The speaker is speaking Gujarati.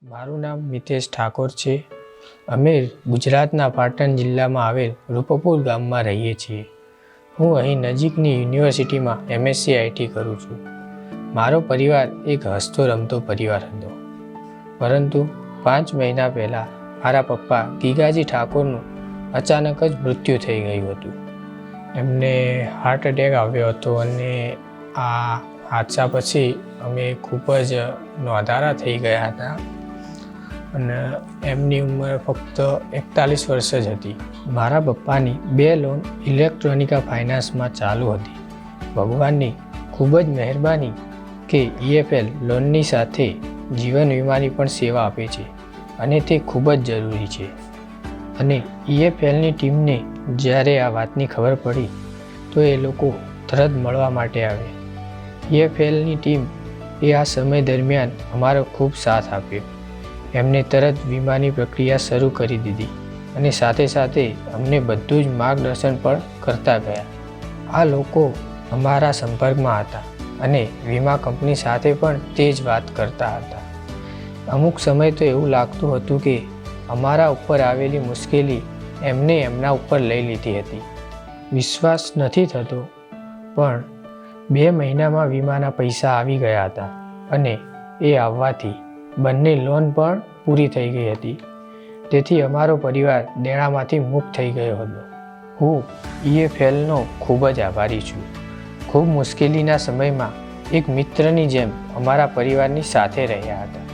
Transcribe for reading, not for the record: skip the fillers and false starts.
મારું નામ મિતેશ ઠાકોર છે. અમે ગુજરાતના પાટણ જિલ્લામાં આવેલ રૂપપુર ગામમાં રહીએ છીએ. હું અહીં નજીકની યુનિવર્સિટીમાં MSc IT કરું છું. મારો પરિવાર એક હસતો રમતો પરિવાર હતો, પરંતુ 5 મહિના પહેલાં મારા પપ્પા ગીગાજી ઠાકોરનું અચાનક જ મૃત્યુ થઈ ગયું હતું. એમને હાર્ટ એટેક આવ્યો હતો અને આ હાદસા પછી અમે ખૂબ જ નોંધારા થઈ ગયા હતા અને એમની ઉંમર ફક્ત 41 વર્ષ જ હતી. મારા પપ્પાની 2 લોન ઇલેક્ટ્રોનિકા ફાઇનાન્સમાં ચાલુ હતી. ભગવાનની ખૂબ જ મહેરબાની કે EFL લોનની સાથે જીવન વીમાની પણ સેવા આપે છે અને તે ખૂબ જ જરૂરી છે. અને EFLની ટીમને જ્યારે આ વાતની ખબર પડી તો એ લોકો તરત મળવા માટે આવ્યા. EFLની ટીમ એ આ સમય દરમિયાન અમારો ખૂબ સાથ આપ્યો. એમને તરત વીમાની પ્રક્રિયા શરૂ કરી દીધી અને સાથે સાથે અમને બધું જ માર્ગદર્શન પણ કરતા ગયા. આ લોકો અમારા સંપર્કમાં હતા અને વીમા કંપની સાથે પણ તે જ વાત કરતા હતા. અમુક સમય તો એવું લાગતું હતું કે અમારા ઉપર આવેલી મુશ્કેલી એમને એમના ઉપર લઈ લીધી હતી. વિશ્વાસ નથી થતો, પણ 2 મહિનામાં વીમાના પૈસા આવી ગયા હતા અને એ આવવાથી બંને લોન પણ પૂરી થઈ ગઈ હતી. તેથી અમારો પરિવાર દેણામાંથી મુક્ત થઈ ગયો હતો. હું EFLનો ખૂબ જ આભારી છું. ખૂબ મુશ્કેલીના સમયમાં એક મિત્રની જેમ અમારા પરિવારની સાથે રહ્યા હતા.